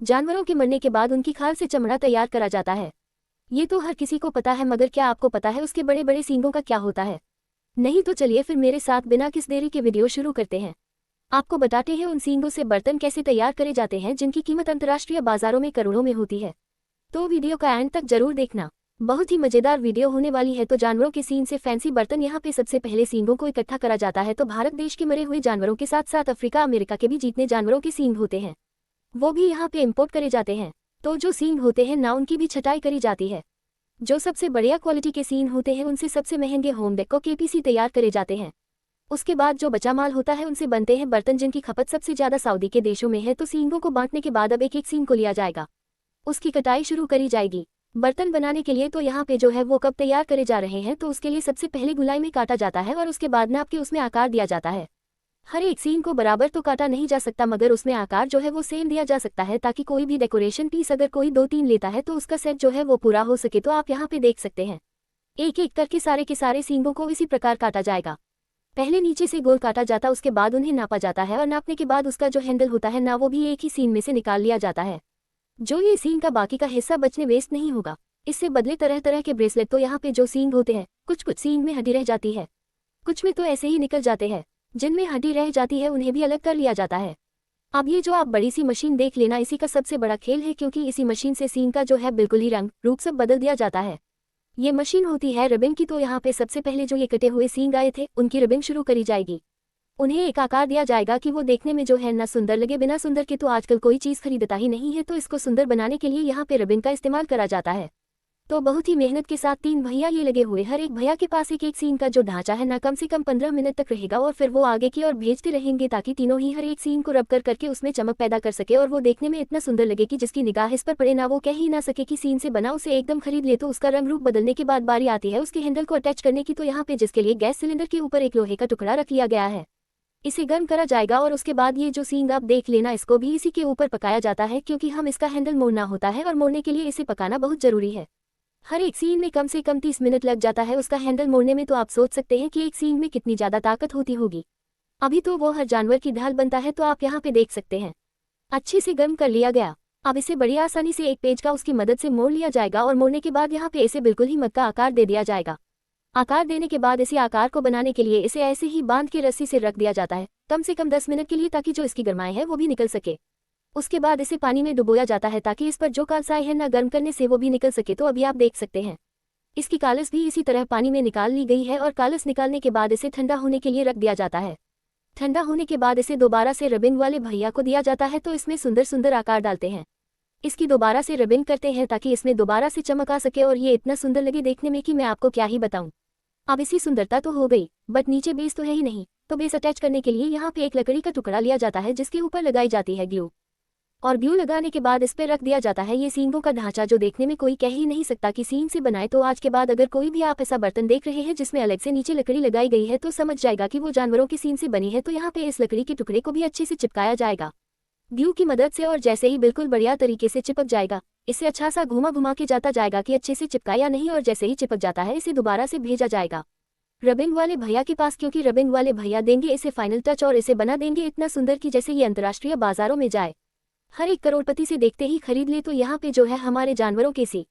जानवरों के मरने के बाद उनकी खाल से चमड़ा तैयार करा जाता है। ये तो हर किसी को पता है, मगर क्या आपको पता है उसके बड़े बड़े सींगों का क्या होता है? नहीं तो चलिए फिर मेरे साथ बिना किस देरी के वीडियो शुरू करते हैं। आपको बताते हैं उन सींगों से बर्तन कैसे तैयार करे जाते हैं जिनकी कीमत अंतर्राष्ट्रीय बाजारों में करोड़ों में होती है। तो वीडियो का एंड तक जरूर देखना, बहुत ही मजेदार वीडियो होने वाली है। तो जानवरों के सींग से फैंसी बर्तन। यहाँ पे सबसे पहले सींगों को इकट्ठा करा जाता है। तो भारत देश के मरे हुए जानवरों के साथ साथ अफ्रीका अमेरिका के भी जितने जानवरों के सींग होते हैं वो भी यहाँ पे इम्पोर्ट करे जाते हैं। तो जो सींग होते हैं ना उनकी भी छटाई करी जाती है। जो सबसे बढ़िया क्वालिटी के सींग होते हैं उनसे सबसे महंगे होम डेको केपीसी तैयार करे जाते हैं। उसके बाद जो बचा माल होता है उनसे बनते हैं बर्तन जिनकी खपत सबसे ज्यादा सऊदी के देशों में है। तो सींगों को बांटने के बाद अब एक एक सींग को लिया जाएगा, उसकी कटाई शुरू करी जाएगी बर्तन बनाने के लिए। तो यहाँ पे जो है वो कब तैयार करे जा रहे हैं, तो उसके लिए सबसे पहले गुलाई में काटा जाता है और उसके बाद नाप के उसमें आकार दिया जाता है। हर एक सींग को बराबर तो काटा नहीं जा सकता, मगर उसमें आकार जो है वो सेम दिया जा सकता है, ताकि कोई भी डेकोरेशन पीस अगर कोई 2-3 लेता है तो उसका सेट जो है वो पूरा हो सके। तो आप यहाँ पे देख सकते हैं एक एक करके सारे के सारे सींगों को इसी प्रकार काटा जाएगा। पहले नीचे से गोल काटा जाता, उसके बाद उन्हें नापा जाता है और नापने के बाद उसका जो हैंडल होता है ना वो भी एक ही सीन में से निकाल लिया जाता है। जो ये सींग का बाकी का हिस्सा बचने वेस्ट नहीं होगा। इससे बदले तरह तरह के ब्रेसलेट। तो यहाँ पे जो सींग होते हैं कुछ कुछ सींग में हड्डी रह जाती है, कुछ में तो ऐसे ही निकल जाते हैं। जिनमें हड्डी रह जाती है उन्हें भी अलग कर लिया जाता है। अब ये जो आप बड़ी सी मशीन देख लेना, इसी का सबसे बड़ा खेल है, क्योंकि इसी मशीन से सींग का जो है बिल्कुल ही रंग रूप सब बदल दिया जाता है। ये मशीन होती है रिबिंग की। तो यहाँ पे सबसे पहले जो ये कटे हुए सींग आए थे उनकी रिबिंग शुरू करी जाएगी। उन्हें एक आकार दिया जाएगा कि वो देखने में जो है ना सुंदर लगे। बिना सुंदर के तो आजकल कोई चीज़ खरीदता ही नहीं है, तो इसको सुंदर बनाने के लिए यहाँ पे रिबिंग का इस्तेमाल करा जाता है। तो बहुत ही मेहनत के साथ 3 भैया ये लगे हुए, हर एक भैया के पास एक एक सींग का जो ढांचा है ना कम से कम 15 मिनट तक रहेगा और फिर वो आगे की ओर भेजते रहेंगे, ताकि तीनों ही हर एक सींग को रब कर करके उसमें चमक पैदा कर सके और वो देखने में इतना सुंदर लगे कि जिसकी निगाह इस पर पड़े ना वो कह ही ना सके कि सीन से बना, उसे एकदम खरीद ले। तो उसका रंग रूप बदलने के बाद बारी आती है उसके हैंडल को अटैच करने की। तो यहाँ पे जिसके लिए गैस सिलेंडर के ऊपर एक लोहे का टुकड़ा रख लिया गया है, इसे गर्म करा जाएगा और उसके बाद ये जो सींग आप देख लेना इसको भी इसी के ऊपर पकाया जाता है, क्योंकि हम इसका हैंडल मोड़ना होता है और मोड़ने के लिए इसे पकाना बहुत जरूरी है। हर एक सींग में कम से कम 30 मिनट लग जाता है उसका हैंडल मोड़ने में। तो आप सोच सकते हैं कि एक सींग में कितनी ज्यादा ताकत होती होगी। अभी तो वो हर जानवर की ढाल बनता है, तो आप यहाँ पे देख सकते हैं अच्छे से गर्म कर लिया गया। अब इसे बड़ी आसानी से एक पेज का उसकी मदद से मोड़ लिया जाएगा और मोड़ने के बाद यहाँ पे इसे बिल्कुल ही मग का आकार दे दिया जाएगा। आकार देने के बाद इसी आकार को बनाने के लिए इसे ऐसे ही बांध के रस्सी से रख दिया जाता है कम से कम 10 मिनट के लिए, ताकि जो इसकी गर्माई है वो भी निकल सके। उसके बाद इसे पानी में डुबोया जाता है ताकि इस पर जो कालसाई है ना गर्म करने से वो भी निकल सके। तो अभी आप देख सकते हैं इसकी कालस भी इसी तरह पानी में निकाल ली गई है और कालस निकालने के बाद इसे ठंडा होने के लिए रख दिया जाता है। ठंडा होने के बाद इसे दोबारा से रबिंग वाले भैया को दिया जाता है। तो इसमें सुंदर सुंदर आकार डालते हैं, इसकी दोबारा से रबिंग करते हैं ताकि इसमें दोबारा से चमक आ सके और ये इतना सुंदर लगे देखने में कि मैं आपको क्या ही बताऊं। अब इसी सुंदरता तो हो गई, बट नीचे बेस तो है ही नहीं। तो बेस अटैच करने के लिए यहाँ पे एक लकड़ी का टुकड़ा लिया जाता है जिसके ऊपर लगाई जाती है ग्लू, और ग्लू लगाने के बाद इस पे रख दिया जाता है ये सींगों का ढांचा, जो देखने में कोई कह ही नहीं सकता कि सींग से बनाए। तो आज के बाद अगर कोई भी आप ऐसा बर्तन देख रहे हैं जिसमें अलग से नीचे लकड़ी लगाई गई है तो समझ जाएगा कि वो जानवरों की सींग से बनी है। तो यहाँ पे इस लकड़ी के टुकड़े को भी अच्छे से चिपकाया जाएगा ग्लू की मदद से, और जैसे ही बिल्कुल बढ़िया तरीके से चिपक जाएगा इसे अच्छा सा घुमा घुमा के जाता जाएगा कि अच्छे से चिपका या नहीं, और जैसे ही चिपक जाता है इसे दोबारा से भेजा जाएगा रबिंग वाले भैया के पास, क्योंकि रबिंग वाले भैया देंगे इसे फाइनल टच और इसे बना देंगे इतना सुंदर कि जैसे ये अंतर्राष्ट्रीय बाजारों में जाए हर एक करोड़पति से देखते ही खरीद ले। तो यहाँ पे जो है हमारे जानवरों के सी